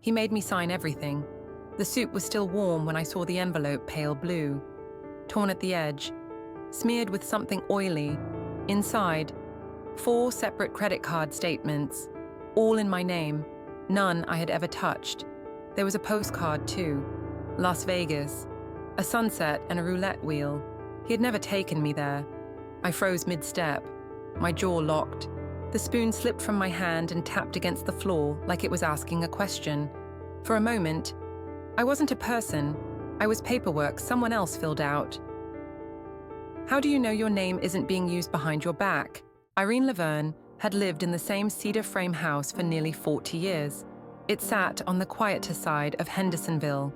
He made me sign everything. The soup was still warm when I saw the envelope pale blue, torn at the edge, smeared with something oily. Inside, 4 separate credit card statements, all in my name, none I had ever touched. There was a postcard too, Las Vegas, a sunset and a roulette wheel. He had never taken me there. I froze mid-step, my jaw locked. The spoon slipped from my hand and tapped against the floor like it was asking a question. For a moment, I wasn't a person. I was paperwork someone else filled out. How do you know your name isn't being used behind your back? Irene Laverne had lived in the same cedar frame house for nearly 40 years. It sat on the quieter side of Hendersonville,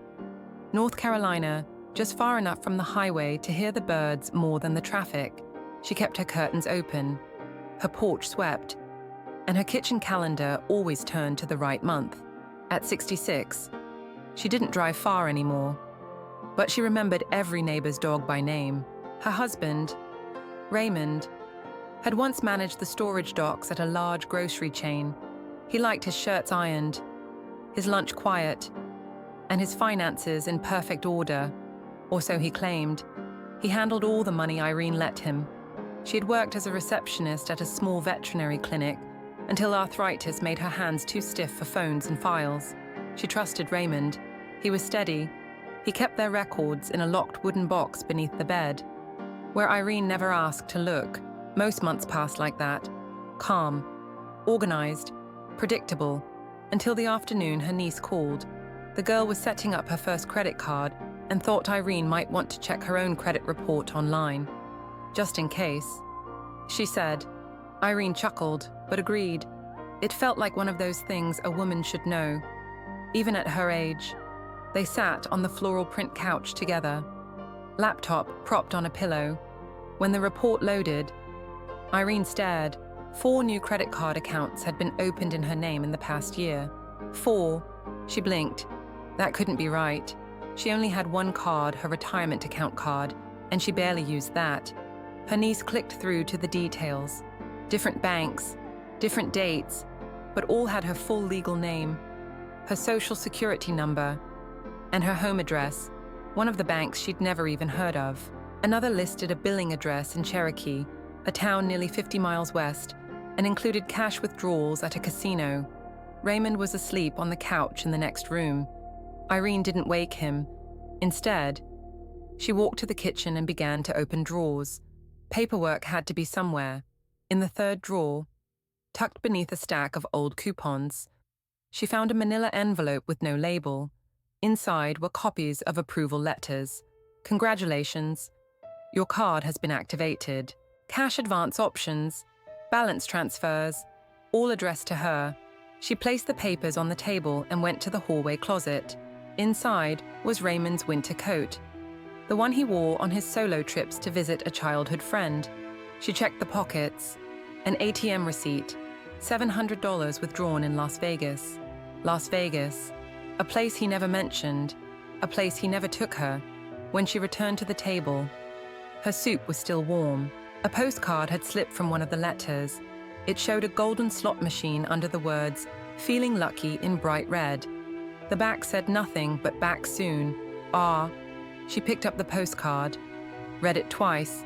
North Carolina, just far enough from the highway to hear the birds more than the traffic. She kept her curtains open, her porch swept, and her kitchen calendar always turned to the right month. At 66, she didn't drive far anymore, but she remembered every neighbor's dog by name. Her husband, Raymond, had once managed the storage docks at a large grocery chain. He liked his shirts ironed, his lunch quiet, and his finances in perfect order, or so he claimed. He handled all the money Irene let him. She had worked as a receptionist at a small veterinary clinic until arthritis made her hands too stiff for phones and files. She trusted Raymond. He was steady. He kept their records in a locked wooden box beneath the bed, where Irene never asked to look. Most months passed like that, calm, organized, predictable, until the afternoon her niece called. The girl was setting up her first credit card and thought Irene might want to check her own credit report online, just in case. She said. Irene chuckled, but agreed. It felt like one of those things a woman should know, even at her age. They sat on the floral print couch together, laptop propped on a pillow. When the report loaded, Irene stared. 4 new credit card accounts had been opened in her name in the past year. 4. She blinked. That couldn't be right. She only had one card, her retirement account card, and she barely used that. Her niece clicked through to the details. Different banks, different dates, but all had her full legal name, her social security number, and her home address, one of the banks she'd never even heard of. Another listed a billing address in Cherokee, a town nearly 50 miles west, and included cash withdrawals at a casino. Raymond was asleep on the couch in the next room. Irene didn't wake him. Instead, she walked to the kitchen and began to open drawers. Paperwork had to be somewhere. In the 3rd drawer, tucked beneath a stack of old coupons, she found a manila envelope with no label. Inside were copies of approval letters. Congratulations. Your card has been activated. Cash advance options, balance transfers, all addressed to her. She placed the papers on the table and went to the hallway closet. Inside was Raymond's winter coat, the one he wore on his solo trips to visit a childhood friend. She checked the pockets. An ATM receipt, $700 withdrawn in Las Vegas. Las Vegas, a place he never mentioned, a place he never took her. When she returned to the table, her soup was still warm. A postcard had slipped from one of the letters. It showed a golden slot machine under the words, "Feeling lucky" in bright red. The back said nothing but "back soon." She picked up the postcard, read it twice,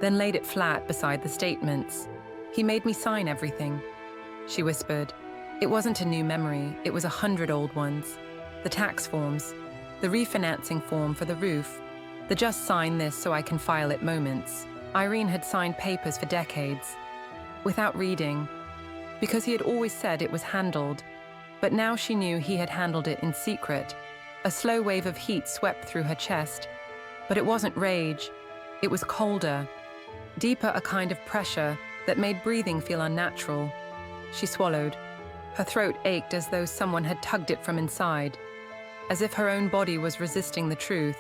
then laid it flat beside the statements. "He made me sign everything," she whispered. It wasn't a new memory, it was 100 old ones. The tax forms, the refinancing form for the roof, the "just sign this so I can file it" moments. Irene had signed papers for decades, without reading, because he had always said it was handled, but now she knew he had handled it in secret. A slow wave of heat swept through her chest, but it wasn't rage. It was colder, deeper, a kind of pressure that made breathing feel unnatural. She swallowed. Her throat ached as though someone had tugged it from inside, as if her own body was resisting the truth.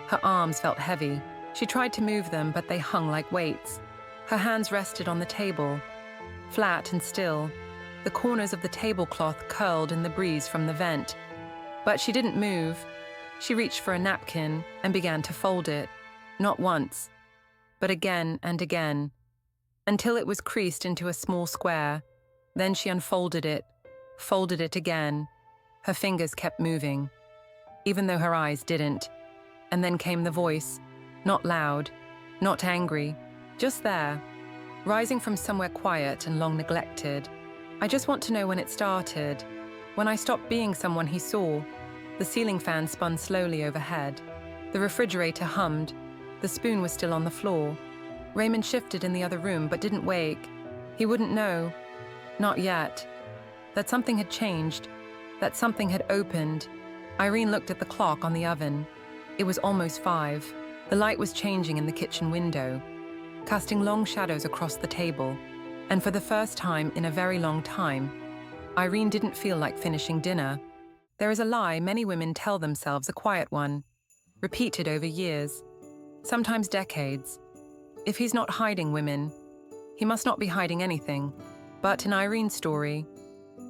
Her arms felt heavy. She tried to move them, but they hung like weights. Her hands rested on the table, flat and still. The corners of the tablecloth curled in the breeze from the vent. But she didn't move. She reached for a napkin and began to fold it, not once, but again and again, until it was creased into a small square. Then she unfolded it, folded it again. Her fingers kept moving, even though her eyes didn't. And then came the voice, not loud, not angry, just there, rising from somewhere quiet and long neglected. I just want to know when it started. When I stopped being someone he saw. The ceiling fan spun slowly overhead. The refrigerator hummed. The spoon was still on the floor. Raymond shifted in the other room but didn't wake. He wouldn't know. Not yet. That something had changed. That something had opened. Irene looked at the clock on the oven. It was almost 5. The light was changing in the kitchen window, casting long shadows across the table. And for the first time in a very long time, Irene didn't feel like finishing dinner. There is a lie many women tell themselves, a quiet one, repeated over years, sometimes decades. If he's not hiding women, he must not be hiding anything. But in Irene's story,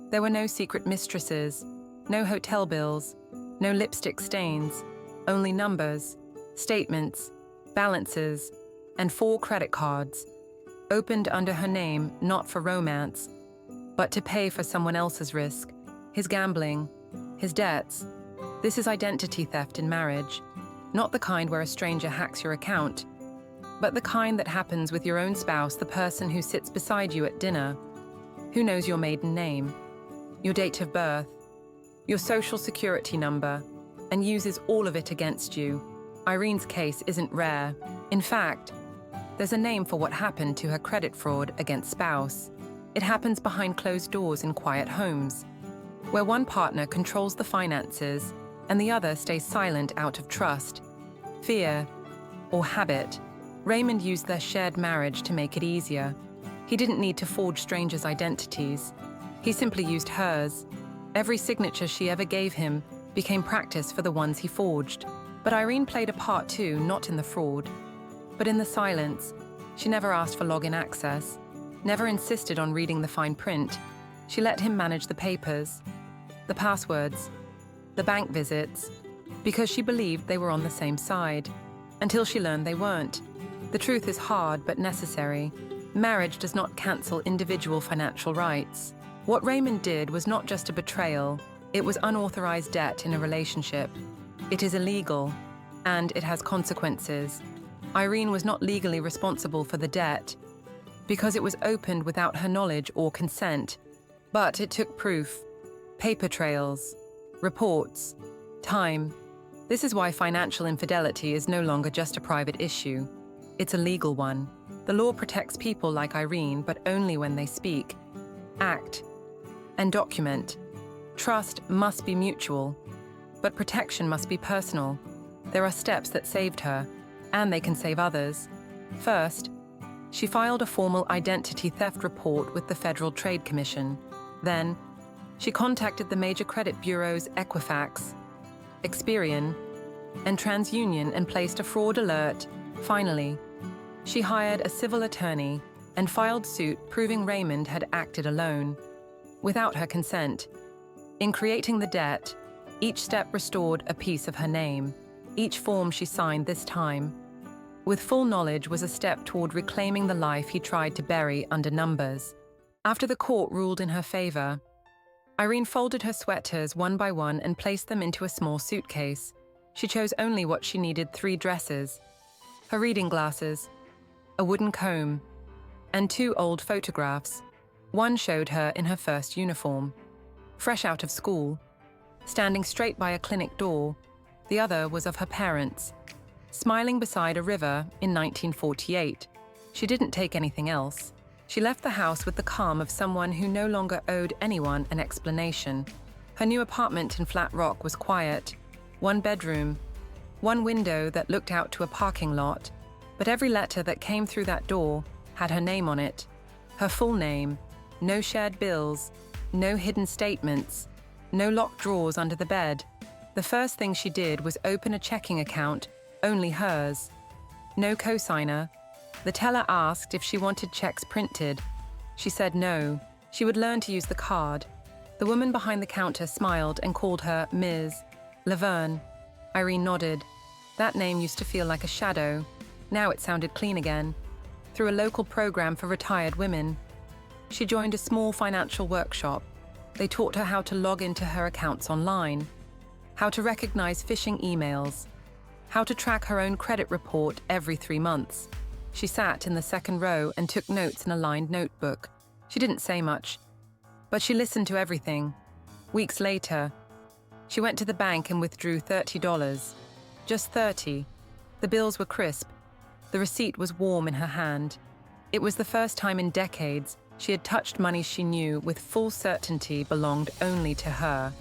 there were no secret mistresses, no hotel bills, no lipstick stains, only numbers, statements, balances, and 4 credit cards, opened under her name not for romance, but to pay for someone else's risk, his gambling, his debts. This is identity theft in marriage, not the kind where a stranger hacks your account, but the kind that happens with your own spouse, the person who sits beside you at dinner, who knows your maiden name, your date of birth, your social security number, and uses all of it against you. Irene's case isn't rare. In fact, there's a name for what happened to her credit fraud against spouse. It happens behind closed doors in quiet homes, where one partner controls the finances and the other stays silent out of trust, fear, or habit. Raymond used their shared marriage to make it easier. He didn't need to forge strangers' identities. He simply used hers. Every signature she ever gave him became practice for the ones he forged. But Irene played a part too, not in the fraud, but in the silence. She never asked for login access, never insisted on reading the fine print. She let him manage the papers, the passwords, the bank visits, because she believed they were on the same side, until she learned they weren't. The truth is hard but necessary. Marriage does not cancel individual financial rights. What Raymond did was not just a betrayal, it was unauthorized debt in a relationship. It is illegal, and it has consequences. Irene was not legally responsible for the debt, because it was opened without her knowledge or consent. But it took proof, paper trails, reports, time. This is why financial infidelity is no longer just a private issue. It's a legal one. The law protects people like Irene, but only when they speak, act, and document. Trust must be mutual, but protection must be personal. There are steps that saved her, and they can save others. First, she filed a formal identity theft report with the Federal Trade Commission. Then, she contacted the major credit bureaus Equifax, Experian, and TransUnion and placed a fraud alert. Finally, she hired a civil attorney and filed suit proving Raymond had acted alone, without her consent. In creating the debt, each step restored a piece of her name. Each form she signed this time, with full knowledge, was a step toward reclaiming the life he tried to bury under numbers. After the court ruled in her favor, Irene folded her sweaters one by one and placed them into a small suitcase. She chose only what she needed: 3 dresses, her reading glasses, a wooden comb, and 2 old photographs. One showed her in her first uniform, fresh out of school, standing straight by a clinic door. The other was of her parents, smiling beside a river in 1948. She didn't take anything else. She left the house with the calm of someone who no longer owed anyone an explanation. Her new apartment in Flat Rock was quiet. 1 bedroom, 1 window that looked out to a parking lot. But every letter that came through that door had her name on it. Her full name. No shared bills, no hidden statements, no locked drawers under the bed. The first thing she did was open a checking account, only hers. No cosigner. The teller asked if she wanted checks printed. She said no. She would learn to use the card. The woman behind the counter smiled and called her Ms. Laverne. Irene nodded. That name used to feel like a shadow. Now it sounded clean again. Through a local program for retired women, she joined a small financial workshop. They taught her how to log into her accounts online, how to recognize phishing emails, how to track her own credit report every 3 months. She sat in the second row and took notes in a lined notebook. She didn't say much, but she listened to everything. Weeks later, she went to the bank and withdrew $30. Just 30. The bills were crisp. The receipt was warm in her hand. It was the first time in decades she had touched money she knew with full certainty belonged only to her.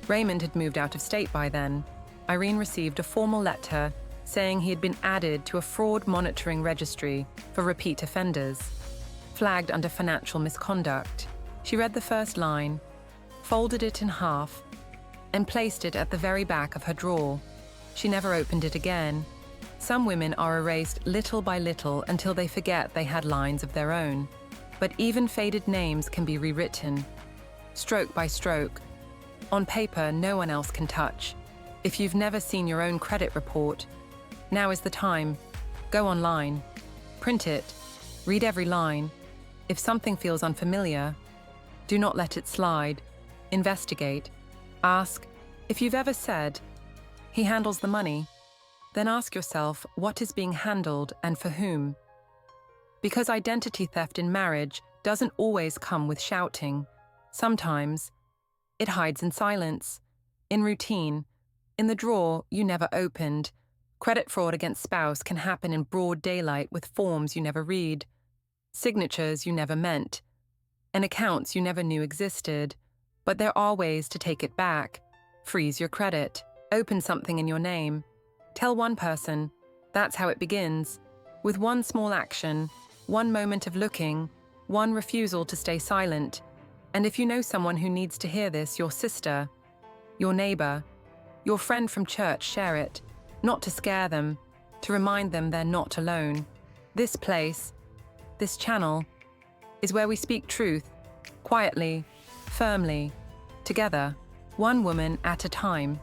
Raymond had moved out of state by then. Irene received a formal letter saying he had been added to a fraud monitoring registry for repeat offenders, flagged under financial misconduct. She read the first line, folded it in half, and placed it at the very back of her drawer. She never opened it again. Some women are erased little by little until they forget they had lines of their own. But even faded names can be rewritten, stroke by stroke, on paper no one else can touch. If you've never seen your own credit report, now is the time. Go online, print it, read every line. If something feels unfamiliar, do not let it slide. Investigate. Ask. If you've ever said, "He handles the money," then ask yourself what is being handled and for whom. Because identity theft in marriage doesn't always come with shouting. Sometimes it hides in silence, in routine, in the drawer you never opened. Credit fraud against spouse can happen in broad daylight with forms you never read, signatures you never meant, and accounts you never knew existed. But there are ways to take it back. Freeze your credit. Open something in your name. Tell one person. That's how it begins. With one small action, one moment of looking, one refusal to stay silent. And if you know someone who needs to hear this, your sister, your neighbor, your friend from church, share it. Not to scare them, to remind them they're not alone. This place, this channel, is where we speak truth, quietly, firmly, together, one woman at a time.